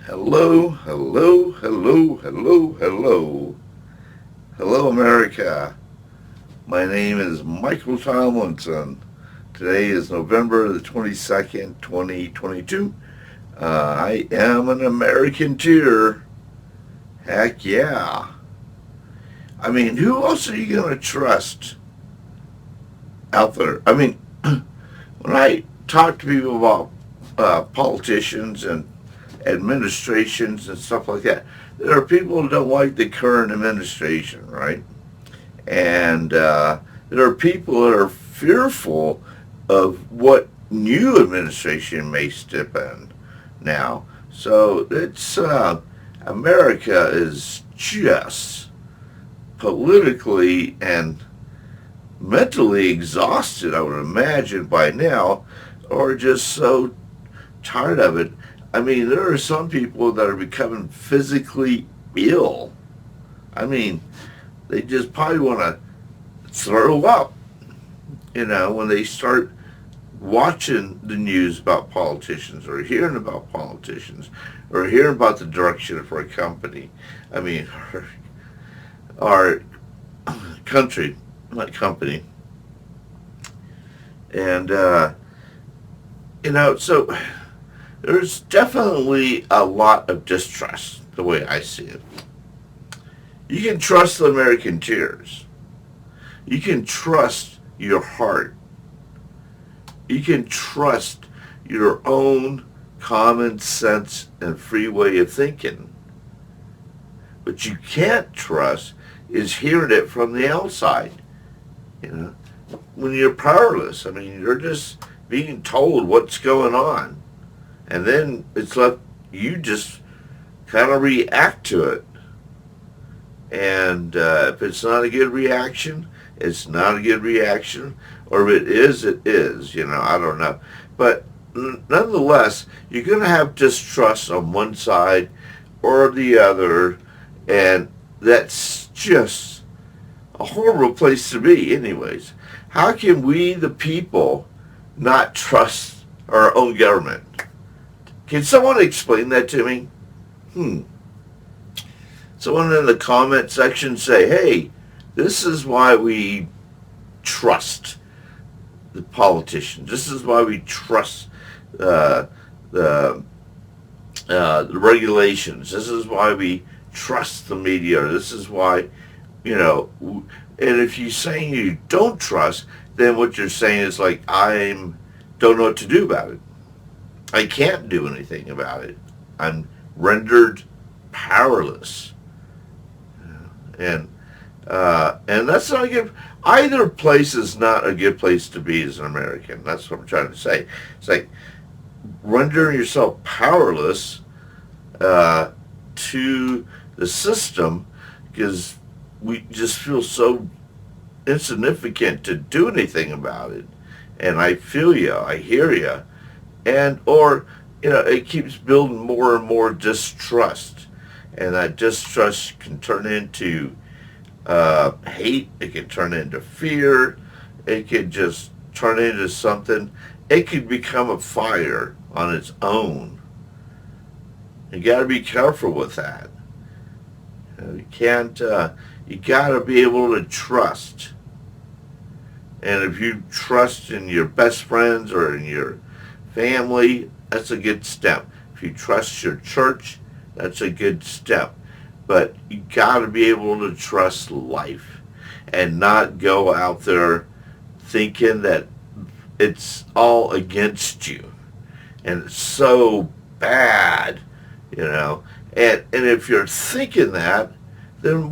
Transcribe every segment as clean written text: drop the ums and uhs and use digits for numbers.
Hello, hello, hello, hello, hello. Hello, America. My name is Michael Tomlinson. Today is November the 22nd, 2022. I am an Americanteer. Heck yeah. I mean, who else are you going to trust out there? I mean, when I talk to people about politicians and administrations and stuff like that, there are people who don't like the current administration, right? And there are people that are fearful of what new administration may step in now. So it's America is just politically and mentally exhausted, I would imagine, by now, or just so tired of it. I mean, there are some people that are becoming physically ill. I mean, they just probably want to throw up, when they start watching the news about politicians or hearing about politicians or hearing about the direction for a company. I mean, our country, not company. And, so there's definitely a lot of distrust, the way I see it. You can trust the Americanteers. You can trust your heart. You can trust your own common sense and free way of thinking. But you can't trust is hearing it from the outside. When you're powerless, I mean, you're just being told what's going on. And then it's left, you just kind of react to it. And if it's not a good reaction, it's not a good reaction. Or if it is, it is. I don't know. But nonetheless, you're going to have distrust on one side or the other. And that's just a horrible place to be anyways. How can we, the people, not trust our own government? Can someone explain that to me? Someone in the comment section say, hey, this is why we trust the politicians. This is why we trust the regulations. This is why we trust the media. This is why, and if you're saying you don't trust, then what you're saying is like, I don't know what to do about it. I can't do anything about it. I'm rendered powerless. And that's not a good. Either place is not a good place to be as an American. That's what I'm trying to say. It's like rendering yourself powerless to the system because we just feel so insignificant to do anything about it. And I feel you. I hear you. And or it keeps building more and more distrust, and that distrust can turn into hate. It can turn into fear. It could just turn into something. It could become a fire on its own. You got to be careful with that. You can't. You got to be able to trust. And if you trust in your best friends or in your family, that's a good step. If you trust your church, that's a good step. But you got to be able to trust life and not go out there thinking that it's all against you and it's so bad, And if you're thinking that, then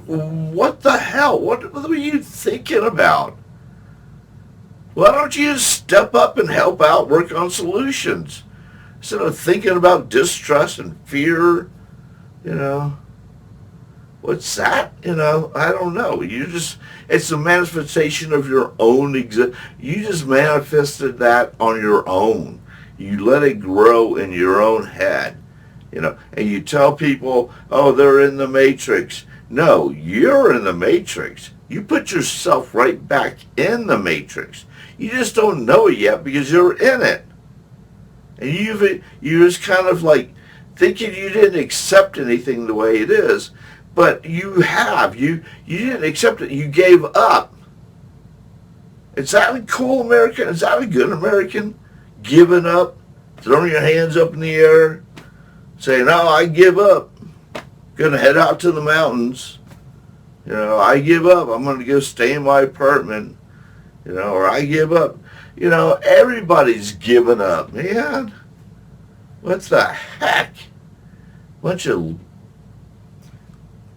what the hell? What are you thinking about? Why don't you just step up and help out, work on solutions? Instead of thinking about distrust and fear, what's that? I don't know. It's a manifestation of your own you just manifested that on your own. You let it grow in your own head, and you tell people, oh, they're in the matrix. No, you're in the matrix. You put yourself right back in the matrix. You just don't know it yet because you're in it. And you just kind of like thinking you didn't accept anything the way it is, but you have. You didn't accept it. You gave up. Is that a cool American? Is that a good American? Giving up, throwing your hands up in the air, saying, "No, I give up. Gonna head out to the mountains. I give up. I'm gonna go stay in my apartment. Or I give up." Everybody's giving up, man. What the heck? Bunch of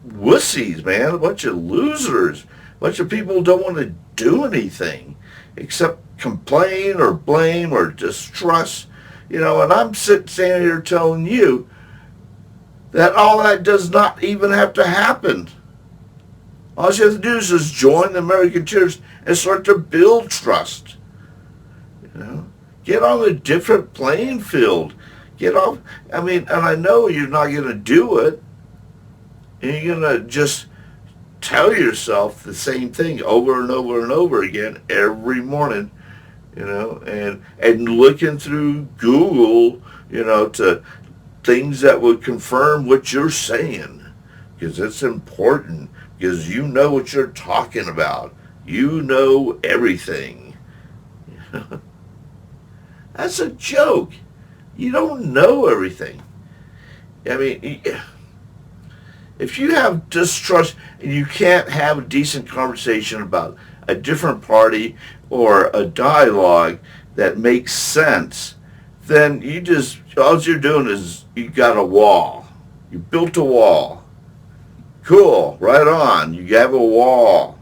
wussies, man. A bunch of losers. A bunch of people who don't want to do anything except complain or blame or distrust. And I'm standing here telling you that all that does not even have to happen. All you have to do is just join the Americanteers and start to build trust. Get on a different playing field. Get off. And I know you're not going to do it. And you're going to just tell yourself the same thing over and over and over again every morning, and looking through Google, to things that would confirm what you're saying, because it's important, because you know what you're talking about. You know everything. That's a joke. You don't know everything. If you have distrust and you can't have a decent conversation about a different party or a dialogue that makes sense, then all you're doing is you got a wall. You built a wall. Cool, right on. You have a wall.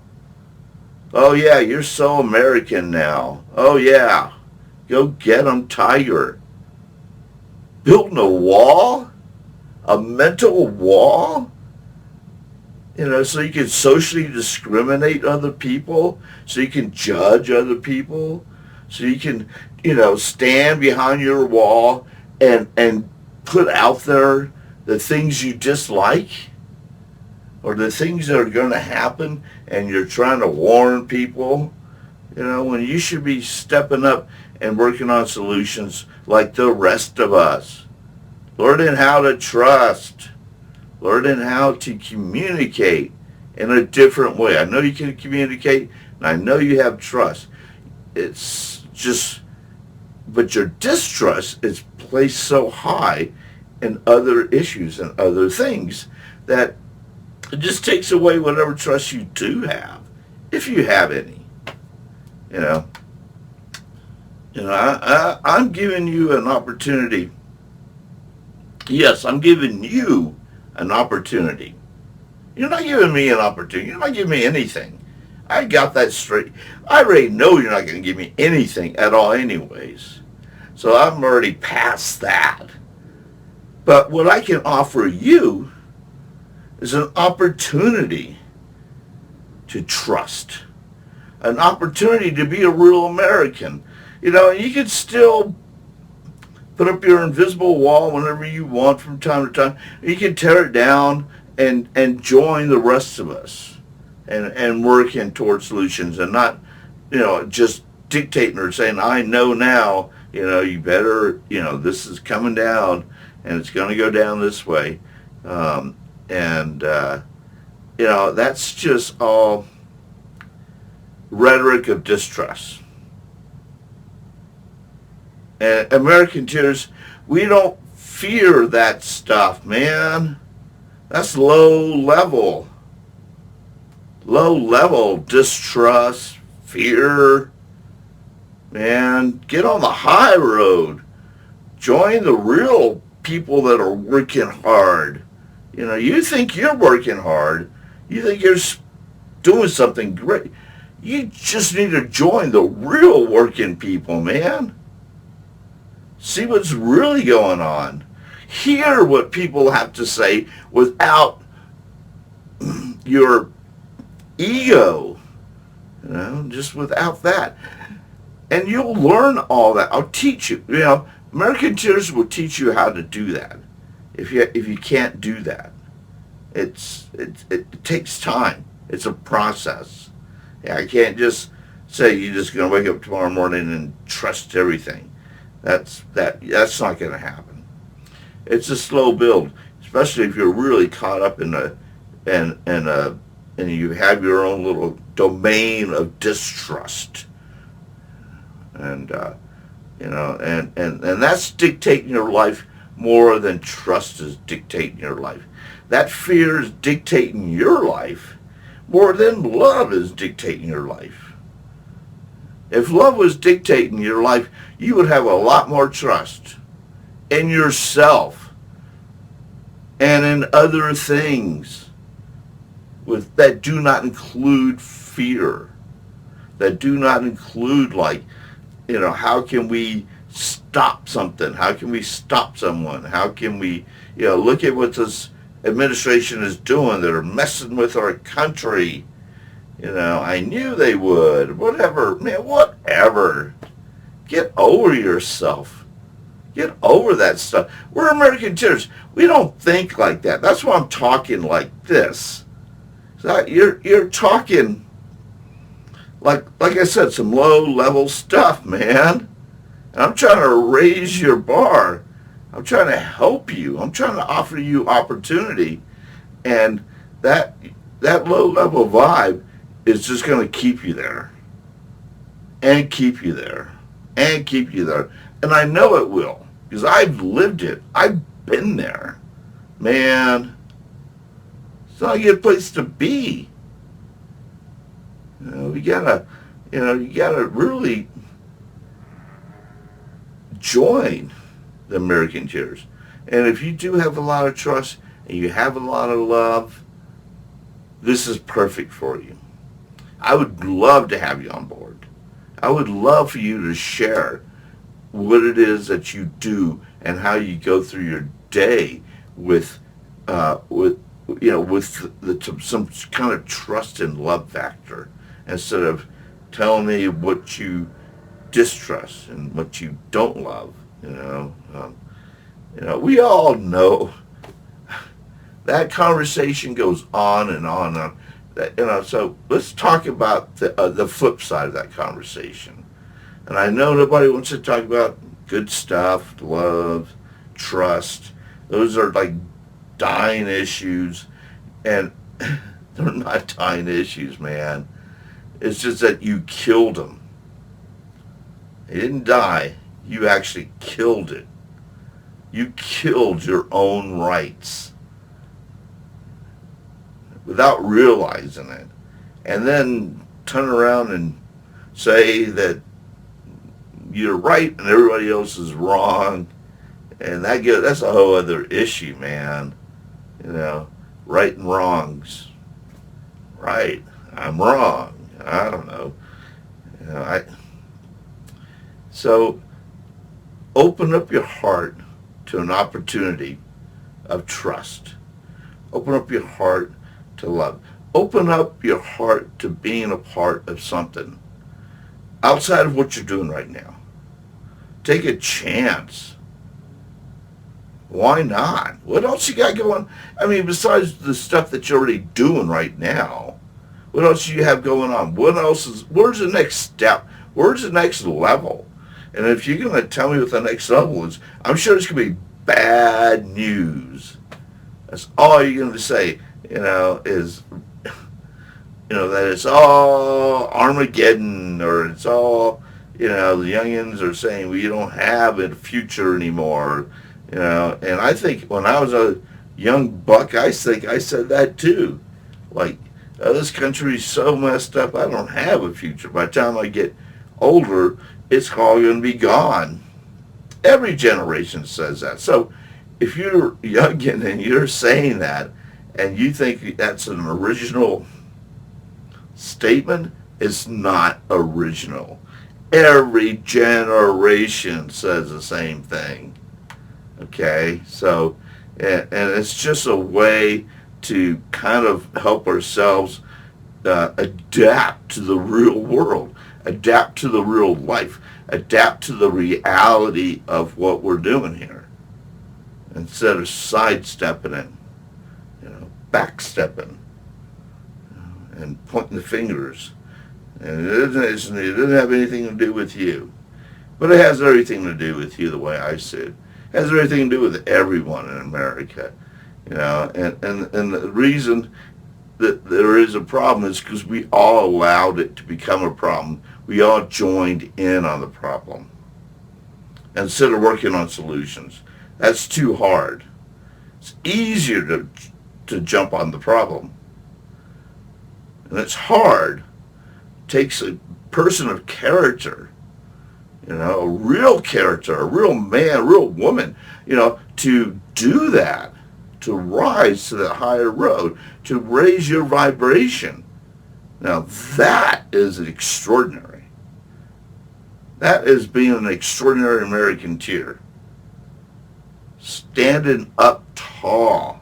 Oh yeah, you're so American now. Oh yeah, go get 'em, Tiger. Building a wall? A mental wall? So you can socially discriminate other people, so you can judge other people, so you can, stand behind your wall and put out there the things you dislike or the things that are going to happen, and you're trying to warn people, when you should be stepping up and working on solutions like the rest of us. Learning how to trust. Learning how to communicate in a different way. I know you can communicate, and I know you have trust. It's just, but your distrust is placed so high in other issues and other things that it just takes away whatever trust you do have, if you have any. I'm giving you an opportunity. Yes, I'm giving you an opportunity. You're not giving me an opportunity. You're not giving me anything. I got that straight. I already know you're not going to give me anything at all anyways. So I'm already past that. But what I can offer you is an opportunity to trust. An opportunity to be a real American. You can still put up your invisible wall whenever you want from time to time. You can tear it down and join the rest of us and working towards solutions, and not, just dictating or saying, "I know now, you better, this is coming down and it's going to go down this way." That's just all rhetoric of distrust. And Americanteers, we don't fear that stuff, man. That's low level distrust, fear. Man, get on the high road. Join the real people that are working hard. You think you're working hard. You think you're doing something great. You just need to join the real working people, man. See what's really going on. Hear what people have to say without your ego, just without that. And you'll learn all that. I'll teach you. Americanteers will teach you how to do that. If you can't do that, it takes time. It's a process. I can't just say you're just going to wake up tomorrow morning and trust everything. That's not going to happen. It's a slow build, especially if you're really caught up in a and you have your own little domain of distrust, and and that's dictating your life more than trust is dictating your life. That fear is dictating your life more than love is dictating your life. If love was dictating your life, you would have a lot more trust in yourself and in other things that do not include fear, that do not include, like, how can we stop something? How can we stop someone? How can we, look at what this administration is doing. They're messing with our country. I knew they would. Whatever, man, whatever. Get over yourself. Get over that stuff. We're Americanteers. We don't think like that. That's why I'm talking like this. So you're talking like I said, some low level stuff, man. And I'm trying to raise your bar. I'm trying to help you. I'm trying to offer you opportunity. And that low level vibe is just going to keep you there. And keep you there. And keep you there. And I know it will. Because I've lived it. I've been there. Man, it's not a good place to be. You gotta really join the Americanteers. And if you do have a lot of trust and you have a lot of love, this is perfect for you. I would love to have you on board. I would love for you to share what it is that you do and how you go through your day with some kind of trust and love factor, instead of telling me what you distrust and what you don't love. We all know that conversation goes on and on and on. So let's talk about the flip side of that conversation. And I know nobody wants to talk about good stuff, love, trust. Those are like dying issues, and they're not dying issues, man. It's just that you killed them. It didn't die. You actually killed it. You killed your own rights without realizing it. And then turn around and say that you're right and everybody else is wrong. And that's a whole other issue, man. Right and wrongs. Right. I'm wrong. I don't know. So open up your heart to an opportunity of trust. Open up your heart to love. Open up your heart to being a part of something outside of what you're doing right now. Take a chance. Why not? What else you got going? I mean, besides the stuff that you're already doing right now, what else do you have going on? Where's the next step? Where's the next level? And if you're going to tell me what the next level is, I'm sure it's going to be bad news. That's all you're going to say, is, that it's all Armageddon, or it's all, the youngins are saying we don't have a future anymore. And I think when I was a young buck, I think I said that too. Like, this country's so messed up, I don't have a future. By the time I get older, it's all going to be gone. Every generation says that. So if you're youngin and you're saying that, and you think that's an original statement, it's not original. Every generation says the same thing. Okay, so, and it's just a way to kind of help ourselves adapt to the real world, adapt to the real life, adapt to the reality of what we're doing here, instead of sidestepping it, backstepping, and pointing the fingers. And it doesn't have anything to do with you. But it has everything to do with you, the way I see it. Has everything to do with everyone in America. And the reason that there is a problem is because we all allowed it to become a problem. We all joined in on the problem instead of working on solutions. That's too hard. It's easier to jump on the problem. And it's hard. It takes a person of character, a real character, a real man, a real woman, to do that, to rise to that higher road, to raise your vibration. Now that is extraordinary. That is being an extraordinary Americanteer. Standing up tall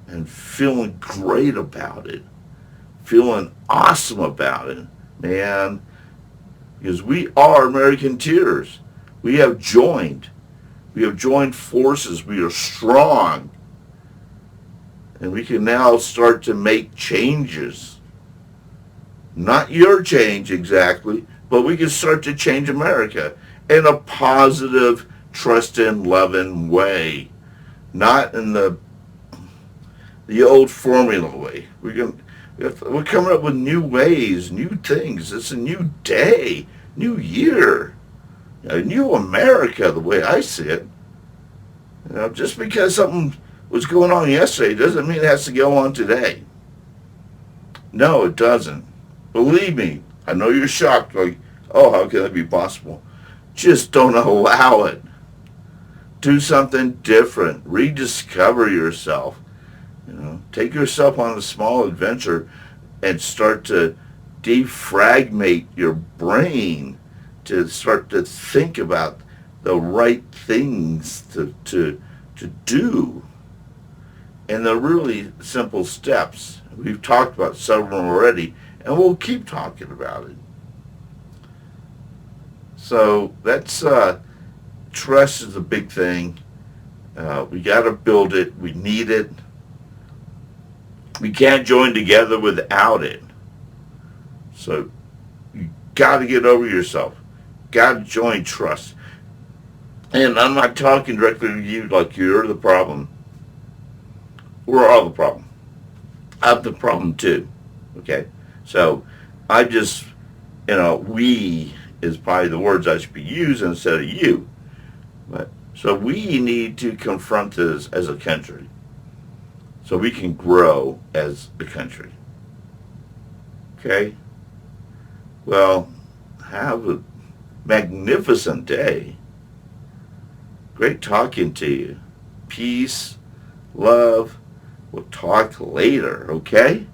and feeling great about it, feeling awesome about it, man, because we are Americanteers. We have joined. We have joined forces. We are strong. And we can now start to make changes. Not your change exactly, but we can start to change America in a positive, trusting, loving way. Not in the old formula way. We're coming up with new ways, new things. It's a new day, new year, a new America, the way I see it. Just because something was going on yesterday doesn't mean it has to go on today. No, it doesn't. Believe me, I know you're shocked, like, oh, how can that be possible? Just don't allow it. Do something different. Rediscover yourself. Take yourself on a small adventure and start to defragment your brain to start to think about the right things to do. And the really simple steps. We've talked about several already, and we'll keep talking about it. So that's trust is a big thing. We got to build it. We need it. We can't join together without it. So you got to get over yourself. Got to join trust. And I'm not talking directly to you like you're the problem. We're all the problem. I'm the problem too. Okay? So I just, we is probably the words I should be using instead of you. But so we need to confront this as a country. So we can grow as a country. Okay? Well, have a magnificent day. Great talking to you. Peace, love. We'll talk later, okay?